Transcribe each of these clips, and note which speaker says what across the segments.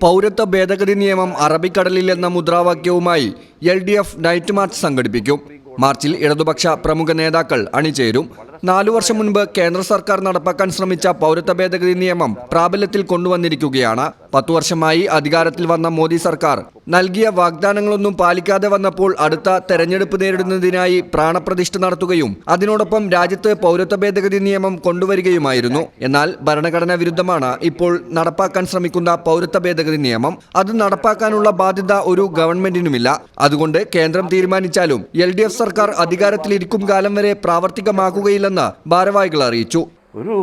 Speaker 1: പൗരത്വ ഭേദഗതി നിയമം അറബിക്കടലിൽ എന്ന മുദ്രാവാക്യവുമായി LDF നൈറ്റ് മാർച്ച് സംഘടിപ്പിക്കും. മാർച്ചിൽ ഇടതുപക്ഷ പ്രമുഖ നേതാക്കൾ അണിചേരും. 4 വർഷം മുൻപ് കേന്ദ്ര സർക്കാർ നടപ്പാക്കാൻ ശ്രമിച്ച പൗരത്വ ഭേദഗതി നിയമം പ്രാബല്യത്തിൽ കൊണ്ടുവന്നിരിക്കുകയാണ്. 10 വർഷമായി അധികാരത്തിൽ വന്ന മോദി സർക്കാർ നൽകിയ വാഗ്ദാനങ്ങളൊന്നും പാലിക്കാതെ വന്നപ്പോൾ അടുത്ത തെരഞ്ഞെടുപ്പ് നേരിടുന്നതിനായി പ്രാണപ്രതിഷ്ഠ നടത്തുകയും അതിനോടൊപ്പം രാജ്യത്ത് പൗരത്വ ഭേദഗതി നിയമം കൊണ്ടുവരികയുമായിരുന്നു. എന്നാൽ ഭരണഘടനാ വിരുദ്ധമാണ് ഇപ്പോൾ നടപ്പാക്കാൻ ശ്രമിക്കുന്ന പൗരത്വ ഭേദഗതി നിയമം. അത് നടപ്പാക്കാനുള്ള ബാധ്യത ഒരു ഗവൺമെന്റിനുമില്ല. അതുകൊണ്ട് കേന്ദ്രം തീരുമാനിച്ചാലും LDF സർക്കാർ അധികാരത്തിലിരിക്കും കാലം വരെ പ്രാവർത്തികമാക്കുകയില്ലെന്ന് ഭാരവാഹികൾ അറിയിച്ചു.
Speaker 2: ഒരു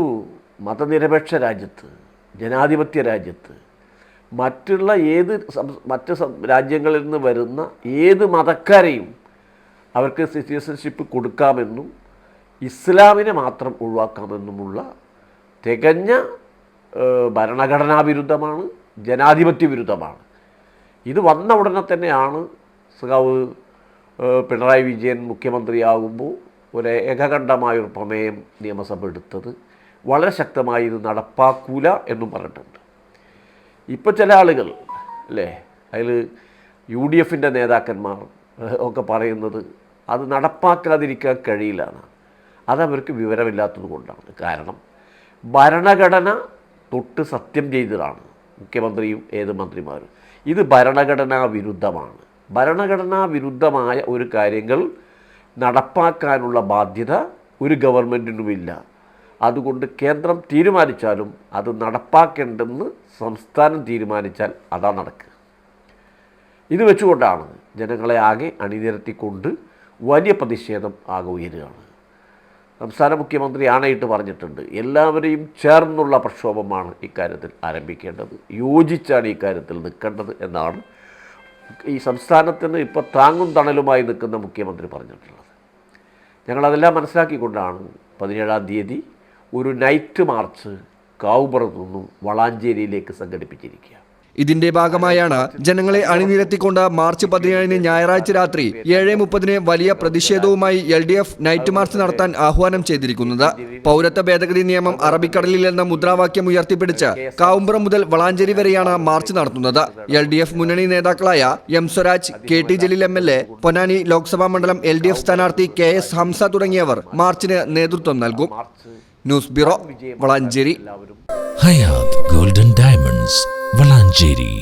Speaker 2: മതനിരപേക്ഷ രാജ്യത്ത്, ജനാധിപത്യ രാജ്യത്ത് മറ്റ് രാജ്യങ്ങളിൽ നിന്ന് വരുന്ന ഏത് മതക്കാരെയും അവർക്ക് സിറ്റിസൺഷിപ്പ് കൊടുക്കാമെന്നും ഇസ്ലാമിനെ മാത്രം ഒഴിവാക്കാമെന്നുമുള്ള തികഞ്ഞ ഭരണഘടനാ വിരുദ്ധമാണ്, ജനാധിപത്യ വിരുദ്ധമാണ്. ഇത് വന്ന ഉടനെ തന്നെയാണ് സഖാവ് പിണറായി വിജയൻ മുഖ്യമന്ത്രിയാകുമ്പോൾ ഒരു ഏകകണ്ഠമായൊരു പ്രമേയം നിയമസഭ എടുത്തത്. വളരെ ശക്തമായി ഇത് നടപ്പാക്കൂല എന്നും പറഞ്ഞിട്ടുണ്ട്. ഇപ്പോൾ ചില ആളുകൾ അല്ലേ, അതിൽ UDFൻ്റെ നേതാക്കന്മാർ ഒക്കെ പറയുന്നത് അത് നടപ്പാക്കാതിരിക്കാൻ കഴിയില്ല എന്നാണ്. അതവർക്ക് വിവരമില്ലാത്തത് കൊണ്ടാണ്. കാരണം ഭരണഘടന തൊട്ട് സത്യം ചെയ്തതാണ് മുഖ്യമന്ത്രിയും ഏത് മന്ത്രിമാരും. ഇത് ഭരണഘടനാ വിരുദ്ധമാണ്. ഭരണഘടനാ വിരുദ്ധമായ ഒരു കാര്യങ്ങൾ നടപ്പാക്കാനുള്ള ബാധ്യത ഒരു ഗവൺമെൻറ്റിനുമില്ല. അതുകൊണ്ട് കേന്ദ്രം തീരുമാനിച്ചാലും അത് നടപ്പാക്കേണ്ടെന്ന് സംസ്ഥാനം തീരുമാനിച്ചാൽ അതാ നടക്കുക. ഇത് വെച്ചുകൊണ്ടാണ് ജനങ്ങളെ ആകെ അണിനിരത്തിക്കൊണ്ട് വലിയ പ്രതിഷേധം ആകെ ഉയരുകയാണ്. സംസ്ഥാന മുഖ്യമന്ത്രി ആണയിട്ട് പറഞ്ഞിട്ടുണ്ട്, എല്ലാവരെയും ചേർന്നുള്ള പ്രക്ഷോഭമാണ് ഇക്കാര്യത്തിൽ ആരംഭിക്കേണ്ടത്, യോജിച്ചാണ് ഇക്കാര്യത്തിൽ നിൽക്കേണ്ടത് എന്നാണ് ഈ സംസ്ഥാനത്തിന് ഇപ്പോൾ താങ്ങും തണലുമായി നിൽക്കുന്ന മുഖ്യമന്ത്രി പറഞ്ഞിട്ടുള്ളത്. ഞങ്ങളതെല്ലാം മനസ്സിലാക്കിക്കൊണ്ടാണ് 17-ാം തീയതി ഒരു നൈറ്റ് മാർച്ച് കാവുപുറത്തു നിന്നും വളാഞ്ചേരിയിലേക്ക് സംഘടിപ്പിച്ചിരിക്കുക.
Speaker 1: ഇതിന്റെ ഭാഗമായാണ് ജനങ്ങളെ അണിനിരത്തിക്കൊണ്ട് മാർച്ച് 17-ന് ഞായറാഴ്ച രാത്രി 7:30 വലിയ പ്രതിഷേധവുമായി LDF നൈറ്റ് മാർച്ച് നടത്താൻ ആഹ്വാനം ചെയ്തിരിക്കുന്നത്. പൗരത്വ ഭേദഗതി നിയമം അറബിക്കടലിൽ എന്ന മുദ്രാവാക്യം ഉയർത്തിപ്പിടിച്ച് കാവുമ്പുറം മുതൽ വളാഞ്ചേരി വരെയാണ് മാർച്ച് നടത്തുന്നത്. LDF മുന്നണി നേതാക്കളായ M Swaraj, KT Jaleel MLA, Ponnani Lok Sabha മണ്ഡലം LDF സ്ഥാനാർത്ഥി KS ഹംസ തുടങ്ങിയവർ മാർച്ചിന് നേതൃത്വം നൽകും. News bureau, Valanchery.
Speaker 3: Hayath Golden Diamonds, Valanchery.